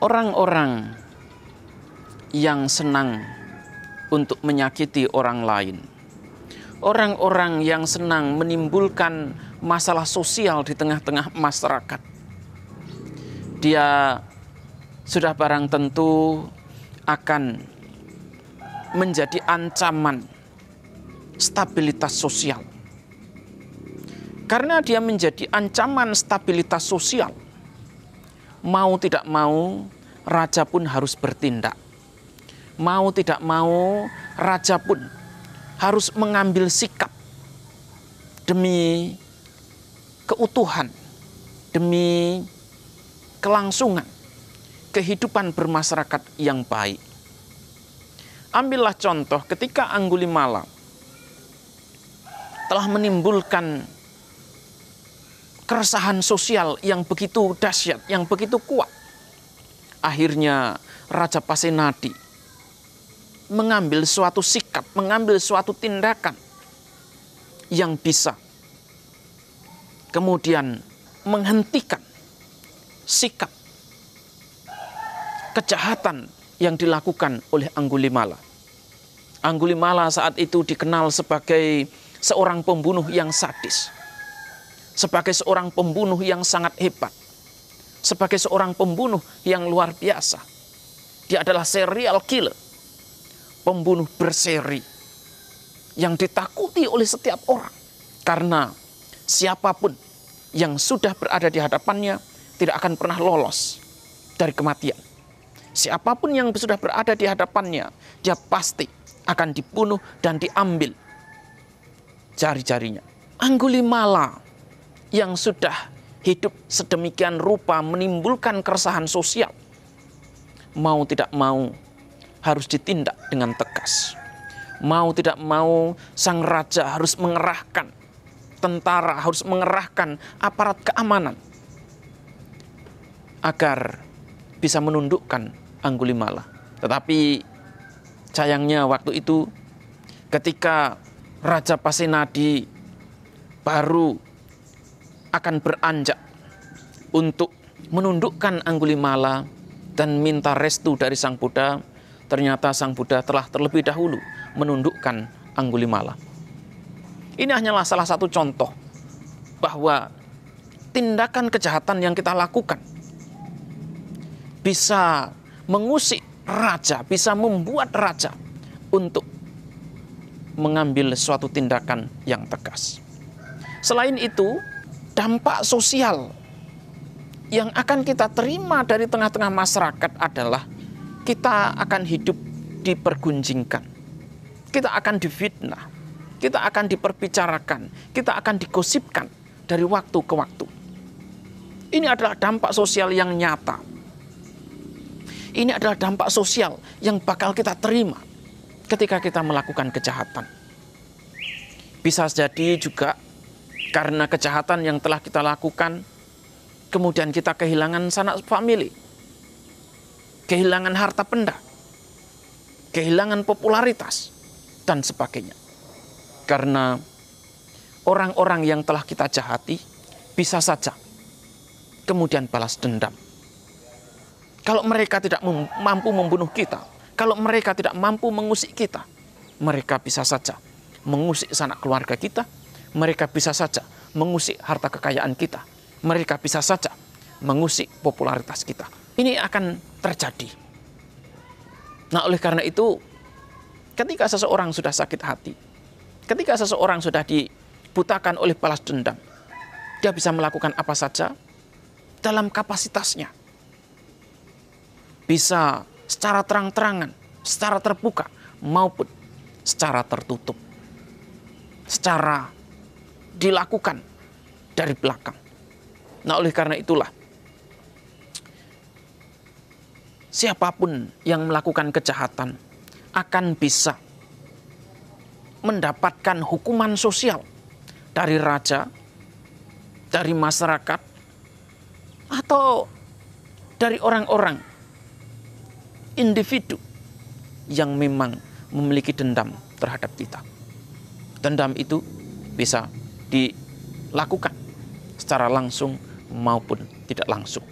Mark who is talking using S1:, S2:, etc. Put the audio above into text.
S1: Orang-orang yang senang untuk menyakiti orang lain, orang-orang yang senang menimbulkan masalah sosial di tengah-tengah masyarakat, dia sudah barang tentu akan menjadi ancaman stabilitas sosial. Karena dia menjadi ancaman stabilitas sosial, mau tidak mau raja pun harus bertindak. Mau tidak mau raja pun harus mengambil sikap demi keutuhan, demi kelangsungan kehidupan bermasyarakat yang baik. Ambillah contoh ketika Anggulimala telah menimbulkan keresahan sosial yang begitu dahsyat, yang begitu kuat. Akhirnya Raja Pasenadi mengambil suatu sikap, mengambil suatu tindakan yang bisa kemudian menghentikan sikap kejahatan yang dilakukan oleh Anggulimala. Anggulimala saat itu dikenal sebagai seorang pembunuh yang sadis, sebagai seorang pembunuh yang sangat hebat, sebagai seorang pembunuh yang luar biasa. Dia adalah serial killer, pembunuh berseri yang ditakuti oleh setiap orang. Karena siapapun yang sudah berada di hadapannya tidak akan pernah lolos dari kematian. Siapapun yang sudah berada di hadapannya, dia pasti akan dibunuh dan diambil jari-jarinya. Anggulimala yang sudah hidup sedemikian rupa menimbulkan keresahan sosial, mau tidak mau harus ditindak dengan tegas. Mau tidak mau sang raja harus mengerahkan tentara, harus mengerahkan aparat keamanan agar bisa menundukkan Anggulimala. Tetapi sayangnya waktu itu ketika Raja Pasenadi baru akan beranjak untuk menundukkan Anggulimala dan minta restu dari Sang Buddha, ternyata Sang Buddha telah terlebih dahulu menundukkan Anggulimala. Ini hanyalah salah satu contoh bahwa tindakan kejahatan yang kita lakukan bisa mengusik raja, bisa membuat raja untuk mengambil suatu tindakan yang tegas. Selain itu, dampak sosial yang akan kita terima dari tengah-tengah masyarakat adalah kita akan hidup dipergunjingkan, kita akan difitnah, kita akan diperbicarakan, kita akan digosipkan dari waktu ke waktu. Ini adalah dampak sosial yang nyata. Ini adalah dampak sosial yang bakal kita terima ketika kita melakukan kejahatan. Bisa jadi juga karena kejahatan yang telah kita lakukan, kemudian kita kehilangan sanak famili, kehilangan harta benda, kehilangan popularitas, dan sebagainya. Karena orang-orang yang telah kita jahati bisa saja kemudian balas dendam. Kalau mereka tidak mampu membunuh kita, kalau mereka tidak mampu mengusik kita, mereka bisa saja mengusik sanak keluarga kita, mereka bisa saja mengusik harta kekayaan kita, mereka bisa saja mengusik popularitas kita. Ini akan terjadi. Nah, oleh karena itu, ketika seseorang sudah sakit hati, ketika seseorang sudah dibutakan oleh balas dendam, dia bisa melakukan apa saja dalam kapasitasnya. Bisa secara terang-terangan, secara terbuka, maupun secara tertutup. Secara dilakukan dari belakang. Nah, oleh karena itulah, siapapun yang melakukan kejahatan akan bisa mendapatkan hukuman sosial dari raja, dari masyarakat, atau dari orang-orang individu yang memang memiliki dendam terhadap kita. Dendam itu bisa dilakukan secara langsung maupun tidak langsung.